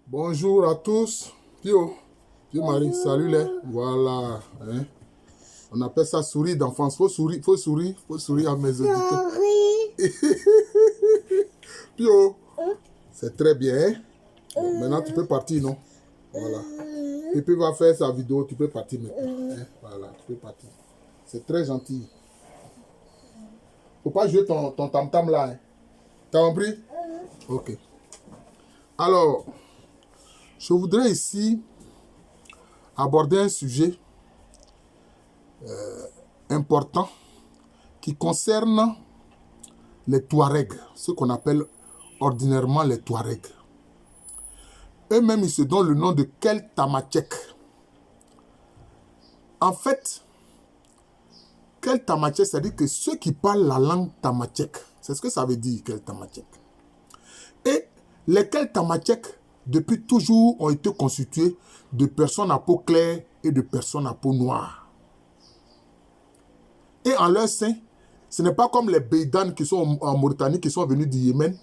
Bonjour à tous. Pio, Pio Marie, salut les. Voilà. Hein. On appelle ça sourire d'enfance. Faut sourire à mes auditeurs. Pio, c'est très bien. Hein? Bon, maintenant, tu peux partir, non? Voilà. Pépé va faire sa vidéo, tu peux partir maintenant. Hein? Voilà, tu peux partir. C'est très gentil. Faut pas jouer ton tam-tam là. Hein? T'as compris? Ok. Alors, je voudrais ici aborder un sujet important qui concerne les Touaregs, ce qu'on appelle ordinairement les Touaregs. Eux-mêmes, ils se donnent le nom de Kel Tamatchek. En fait, Kel Tamatchek, c'est-à-dire que ceux qui parlent la langue Tamatchek, c'est ce que ça veut dire, Kel Tamatchek. Et les Kel Tamatchek, depuis toujours, ont été constitués de personnes à peau claire et de personnes à peau noire. Et en leur sein, ce n'est pas comme les Beydan qui sont en Mauritanie, qui sont venus du Yémen.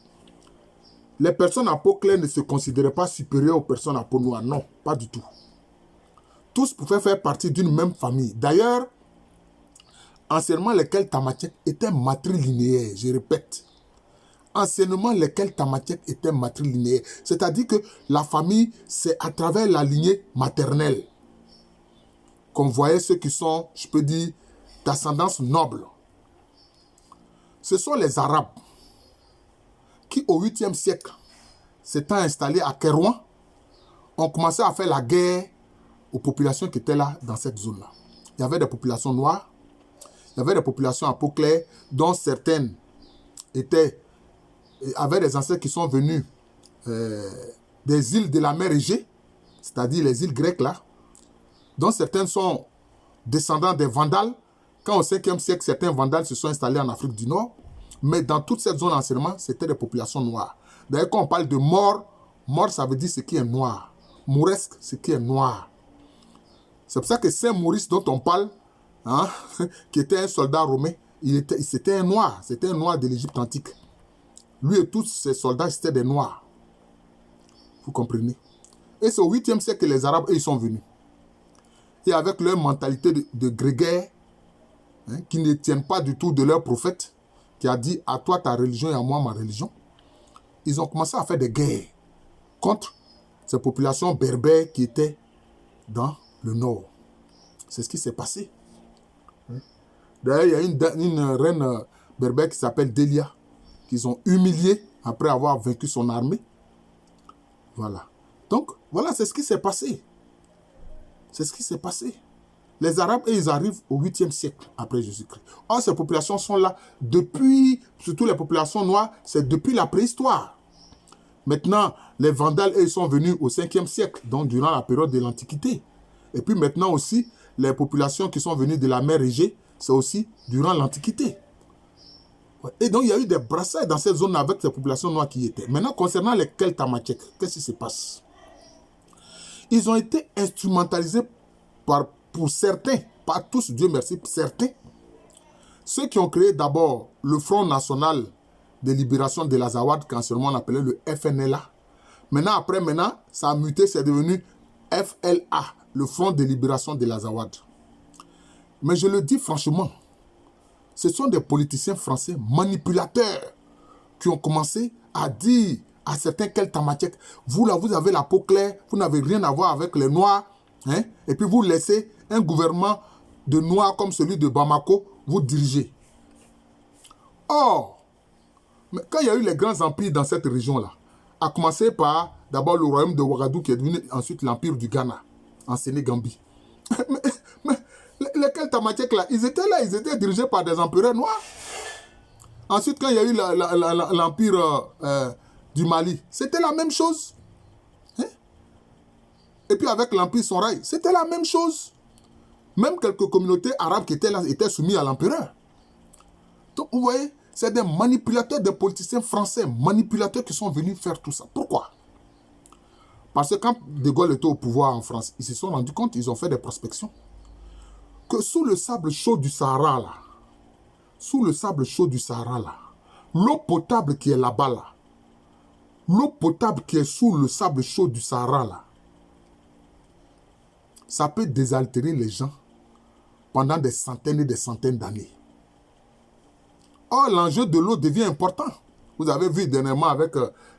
Les personnes à peau claire ne se considéraient pas supérieures aux personnes à peau noire. Non, pas du tout. Tous pouvaient faire partie d'une même famille. D'ailleurs, anciennement, lesquels Tamatchek étaient matrilinéaires. Je répète. Anciennement, lesquels Tamatchek étaient matrilinéaires. C'est-à-dire que la famille, c'est à travers la lignée maternelle qu'on voyait ceux qui sont, je peux dire, d'ascendance noble. Ce sont les Arabes qui, au 8e siècle, s'étant installés à Kérouan, ont commencé à faire la guerre aux populations qui étaient là, dans cette zone-là. Il y avait des populations noires, il y avait des populations à peau claire, dont certaines avaient des ancêtres qui sont venus des îles de la mer Égée, c'est-à-dire les îles grecques là, dont certaines sont descendants des Vandales. Quand au 5e siècle, certains Vandales se sont installés en Afrique du Nord, mais dans toute cette zone d'enseignement, c'était des populations noires. D'ailleurs, quand on parle de mort, mort, ça veut dire ce qui est noir. Mouresque, ce qui est noir. C'est pour ça que Saint-Maurice, dont on parle, hein, qui était un soldat romain, c'était un noir de l'Égypte antique. Lui et tous ses soldats, c'était des noirs. Vous comprenez? Et c'est au 8e siècle que les Arabes, eux, ils sont venus. Et avec leur mentalité de grégaire, hein, qui ne tiennent pas du tout de leur prophète, qui a dit à toi ta religion et à moi ma religion, ils ont commencé à faire des guerres contre ces populations berbères qui étaient dans le nord. C'est ce qui s'est passé. D'ailleurs, il y a une reine berbère qui s'appelle Delia, qu'ils ont humiliée après avoir vaincu son armée. Voilà. Donc, voilà, c'est ce qui s'est passé. C'est ce qui s'est passé. Les Arabes, ils arrivent au 8e siècle après Jésus-Christ. Or, ces populations sont là depuis, surtout les populations noires, c'est depuis la préhistoire. Maintenant, les Vandales, ils sont venus au 5e siècle, donc durant la période de l'Antiquité. Et puis maintenant aussi, les populations qui sont venues de la mer Égée, c'est aussi durant l'Antiquité. Et donc, il y a eu des brassailles dans cette zone avec ces populations noires qui y étaient. Maintenant, concernant les Kel Tamatchek, qu'est-ce qui se passe? Ils ont été instrumentalisés pour certains, pas tous, Dieu merci, certains, ceux qui ont créé d'abord le Front National de Libération de l'Azawad, qu'anciennement on appelait le FNLA. Maintenant, ça a muté, c'est devenu FLA, le Front de Libération de l'Azawad. Mais je le dis franchement, ce sont des politiciens français manipulateurs qui ont commencé à dire à certains Kel Tamatchek, vous là, vous avez la peau claire, vous n'avez rien à voir avec les Noirs, hein, et puis vous laissez un gouvernement de Noirs comme celui de Bamako vous diriger. Or, mais quand il y a eu les grands empires dans cette région-là, à commencer par d'abord le royaume de Ouagadougou qui est devenu ensuite l'empire du Ghana, en Sénégambie. mais les Kel Tamatchek là, ils étaient dirigés par des empereurs noirs. Ensuite, quand il y a eu l'empire du Mali, c'était la même chose. Hein? Et puis avec l'empire Sonraï, c'était la même chose. Même quelques communautés arabes qui étaient là étaient soumises à l'empereur. Donc vous voyez, c'est des manipulateurs, des politiciens français, manipulateurs qui sont venus faire tout ça. Pourquoi? Parce que quand De Gaulle était au pouvoir en France, ils se sont rendus compte, ils ont fait des prospections, que sous le sable chaud du Sahara, là, l'eau potable qui est là-bas, là, L'eau potable qui est sous le sable chaud du Sahara, là, ça peut désaltérer les gens pendant des centaines et des centaines d'années. Or, l'enjeu de l'eau devient important. Vous avez vu dernièrement avec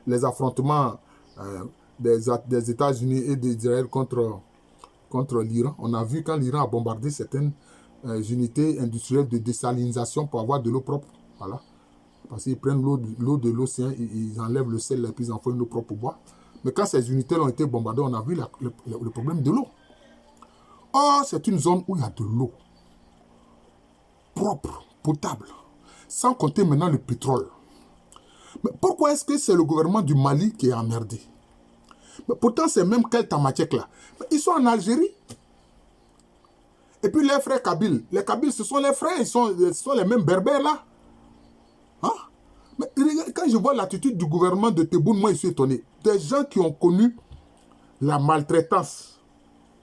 les affrontements des États-Unis et d'Israël contre l'Iran. On a vu quand l'Iran a bombardé certaines unités industrielles de désalinisation pour avoir de l'eau propre. Voilà. Parce qu'ils prennent l'eau de l'océan, ils enlèvent le sel et puis ils en font une eau propre pour boire. Mais quand ces unités ont été bombardées, on a vu le problème de l'eau. Or, c'est une zone où il y a de l'eau propre, potable, sans compter maintenant le pétrole. Mais pourquoi est-ce que c'est le gouvernement du Mali qui est emmerdé? Mais pourtant, c'est même quel Tamatiek là. Mais ils sont en Algérie. Et puis les frères Kabyles. Les Kabyles, ce sont les frères, ce sont les mêmes berbères là. Hein? Mais quand je vois l'attitude du gouvernement de Tebboune, moi je suis étonné. Des gens qui ont connu la maltraitance,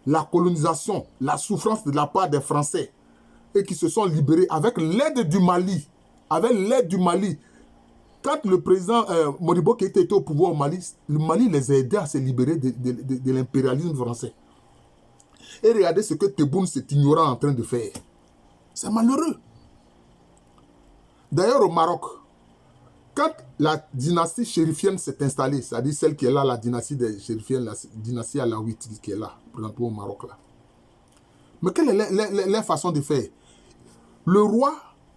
la colonisation, la souffrance de la part des Français et qui se sont libérés avec l'aide du Mali. Avec l'aide du Mali. Quand le président Modibo Keïta était au pouvoir au Mali, le Mali les a aidés à se libérer de l'impérialisme français. Et regardez ce que Tebboune, cet ignorant, est en train de faire. C'est malheureux. D'ailleurs, au Maroc, quand la dynastie chérifienne s'est installée, c'est-à-dire celle qui est là, la dynastie des chérifiennes, la dynastie alaouite qui est là, présentement au Maroc, là. Mais quelle est la façon de faire? Le roi,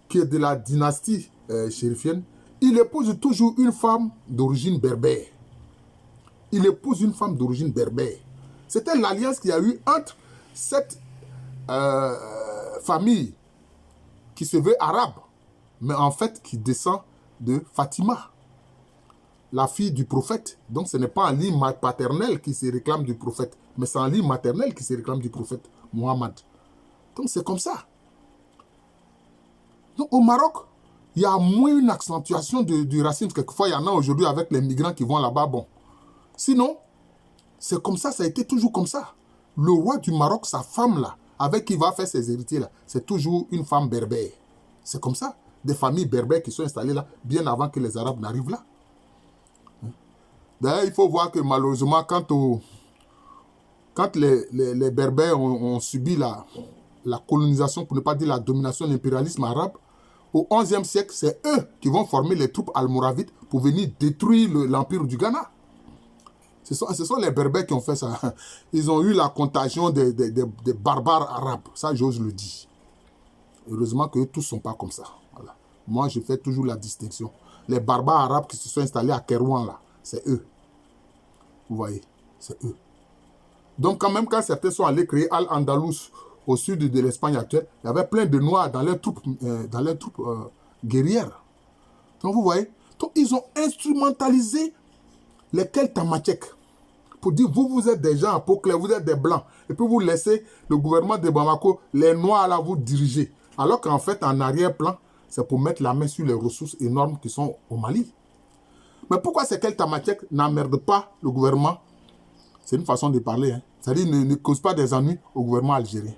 qui est de la dynastie chérifienne, il épouse toujours une femme d'origine berbère. Il épouse une femme d'origine berbère. C'était l'alliance qu'il y a eu entre cette famille qui se veut arabe, mais en fait qui descend de Fatima, la fille du prophète. Donc ce n'est pas en ligne paternelle qui se réclame du prophète, mais c'est en ligne maternelle qui se réclame du prophète Mohammed. Donc c'est comme ça. Donc au Maroc, il y a moins une accentuation du racisme. Quelquefois, il y en a aujourd'hui avec les migrants qui vont là-bas. Bon. Sinon, c'est comme ça, ça a été toujours comme ça. Le roi du Maroc, sa femme là, avec qui il va faire ses héritiers là, c'est toujours une femme berbère. C'est comme ça. Des familles berbères qui sont installées là, bien avant que les Arabes n'arrivent là. D'ailleurs, il faut voir que malheureusement, quand les berbères ont subi la colonisation, pour ne pas dire la domination de l'impérialisme arabe, au XIe siècle, c'est eux qui vont former les troupes almoravides pour venir détruire l'empire du Ghana. Ce sont les Berbères qui ont fait ça. Ils ont eu la contagion des barbares arabes. Ça, j'ose le dire. Heureusement que tous ne sont pas comme ça. Voilà. Moi, je fais toujours la distinction. Les barbares arabes qui se sont installés à Kérouan, là, c'est eux. Vous voyez, c'est eux. Donc, quand même, quand certains sont allés créer Al-Andalus au sud de l'Espagne actuelle, il y avait plein de Noirs dans leurs troupes, guerrières. Donc, vous voyez, donc, ils ont instrumentalisé les Keltamatiek pour dire, vous êtes des gens à peau claire, vous êtes des Blancs. Et puis, vous laissez le gouvernement de Bamako, les Noirs, là, vous diriger. Alors qu'en fait, en arrière-plan, c'est pour mettre la main sur les ressources énormes qui sont au Mali. Mais pourquoi ces Keltamatiek n'emmerdent pas le gouvernement? C'est une façon de parler. Hein. C'est-à-dire ne cause pas des ennuis au gouvernement algérien.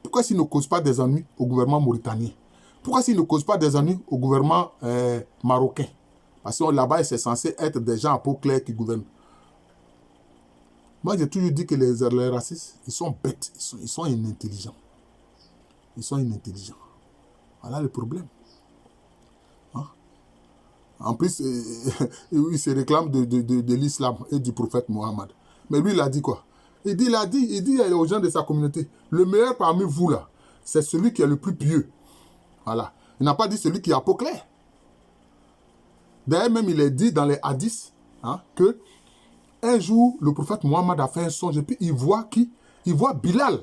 Pourquoi s'ils ne causent pas des ennuis au gouvernement mauritanien? Pourquoi s'ils ne causent pas des ennuis au gouvernement marocain? Parce que là-bas, c'est censé être des gens à peau claire qui gouvernent. Moi, j'ai toujours dit que les racistes, ils sont bêtes, ils sont inintelligents. Ils sont inintelligents. Voilà le problème. Hein? En plus, il se réclame de l'islam et du prophète Mohammed. Mais lui, il a dit quoi? Il dit aux gens de sa communauté, le meilleur parmi vous là, c'est celui qui est le plus pieux. Voilà. Il n'a pas dit celui qui a peau claire. D'ailleurs, même il est dit dans les hadiths hein, que un jour, le prophète Mohammed a fait un songe et puis il voit qui? Il voit Bilal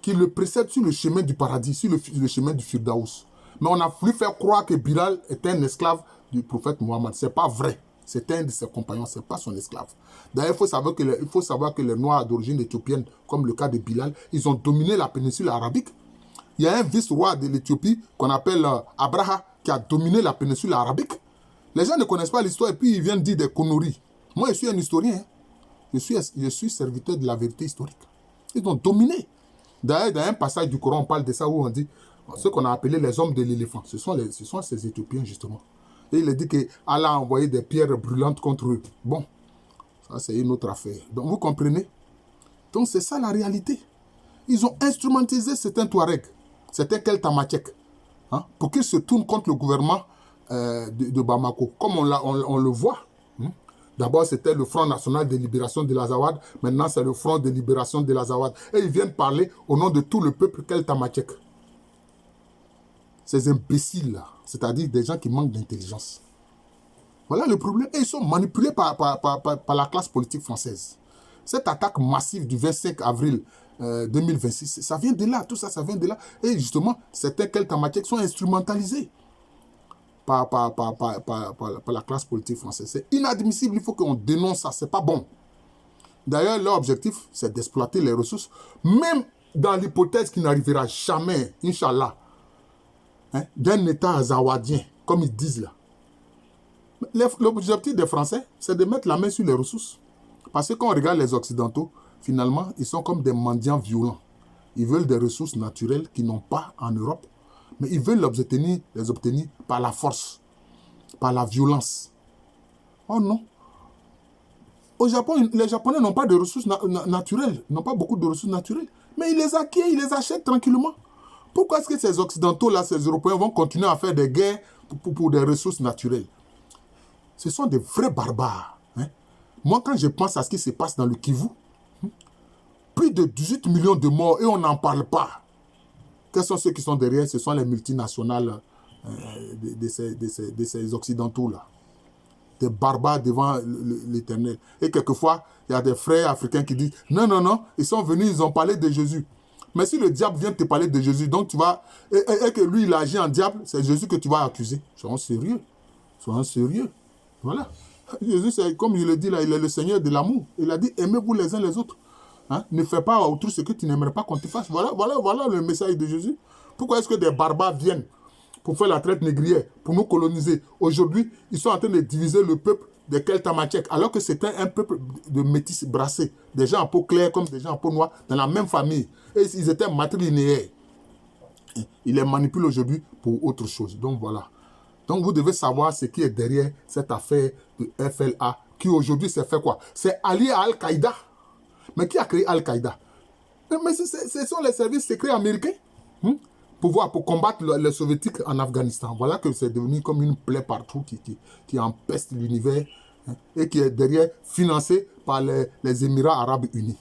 qui le précède sur le chemin du paradis, sur le chemin du Firdaus. Mais on a voulu faire croire que Bilal était un esclave du prophète Mohammed. Ce n'est pas vrai. C'est un de ses compagnons, ce n'est pas son esclave. D'ailleurs, il faut savoir que les Noirs d'origine éthiopienne, comme le cas de Bilal, ils ont dominé la péninsule arabique. Il y a un vice-roi de l'Éthiopie qu'on appelle Abraha qui a dominé la péninsule arabique. Les gens ne connaissent pas l'histoire et puis ils viennent dire des conneries. Moi, je suis un historien. Hein. Je suis serviteur de la vérité historique. Ils ont dominé. D'ailleurs, dans un passage du Coran, on parle de ça où on dit ce qu'on a appelé les hommes de l'éléphant. Ce sont ces Éthiopiens, justement. Et il a dit qu'Allah a envoyé des pierres brûlantes contre eux. Bon, ça c'est une autre affaire. Donc vous comprenez? Donc c'est ça la réalité. Ils ont instrumentalisé certains Touaregs, certains Keltamachek, hein, pour qu'ils se tournent contre le gouvernement de Bamako. Comme on le voit. Hein. D'abord, c'était le Front National de Libération de l'Azawad. Maintenant, c'est le Front de Libération de l'Azawad. Et ils viennent parler au nom de tout le peuple Keltamachek. Ces imbéciles-là, c'est-à-dire des gens qui manquent d'intelligence. Voilà le problème. Et ils sont manipulés par la classe politique française. Cette attaque massive du 25 avril 2026, ça vient de là. Tout ça, ça vient de là. Et justement, certains Keltamachek sont instrumentalisés par la classe politique française. C'est inadmissible. Il faut qu'on dénonce ça. C'est pas bon. D'ailleurs, leur objectif, c'est d'exploiter les ressources, même dans l'hypothèse qui n'arrivera jamais, Inch'Allah, hein, d'un État azawadien, comme ils disent là. L'objectif des Français, c'est de mettre la main sur les ressources. Parce que quand on regarde les Occidentaux, finalement, ils sont comme des mendiants violents. Ils veulent des ressources naturelles qu'ils n'ont pas en Europe, mais ils veulent les obtenir par la force, par la violence. Oh non. Au Japon, les Japonais n'ont pas de ressources naturelles, n'ont pas beaucoup de ressources naturelles, mais ils les acquièrent, ils les achètent tranquillement. Pourquoi est-ce que ces Occidentaux-là, ces Européens vont continuer à faire des guerres pour des ressources naturelles? Ce sont des vrais barbares. Hein? Moi, quand je pense à ce qui se passe dans le Kivu, plus de 18 millions de morts et on n'en parle pas. Quels sont ceux qui sont derrière? Ce sont les multinationales de ces Occidentaux-là. Des barbares devant l'Éternel. Et quelquefois, il y a des frères africains qui disent, non, non, non, ils sont venus, ils ont parlé de Jésus. Mais si le diable vient te parler de Jésus, donc tu vas, et que lui, il agit en diable, c'est Jésus que tu vas accuser. Soyons sérieux. Soyons sérieux. Voilà. Jésus, comme je le dis là, il est le Seigneur de l'amour. Il a dit, aimez-vous les uns les autres. Hein? Ne fais pas à autrui ce que tu n'aimerais pas qu'on te fasse. Voilà le message de Jésus. Pourquoi est-ce que des barbares viennent pour faire la traite négrière, pour nous coloniser? Aujourd'hui, ils sont en train de diviser le peuple des Keltamachek, alors que c'était un peuple de métis brassés, des gens en peau claire comme des gens en peau noire, dans la même famille. Et ils étaient matrilinéaires. Ils les manipulent aujourd'hui pour autre chose. Donc voilà. Donc vous devez savoir ce qui est derrière cette affaire de FLA, qui aujourd'hui s'est fait quoi? C'est allié à Al-Qaïda. Mais qui a créé Al-Qaïda? Mais ce sont les services secrets américains pour combattre les soviétiques en Afghanistan. Voilà que c'est devenu comme une plaie partout qui empeste l'univers, hein, et qui est derrière financé par les Émirats arabes unis.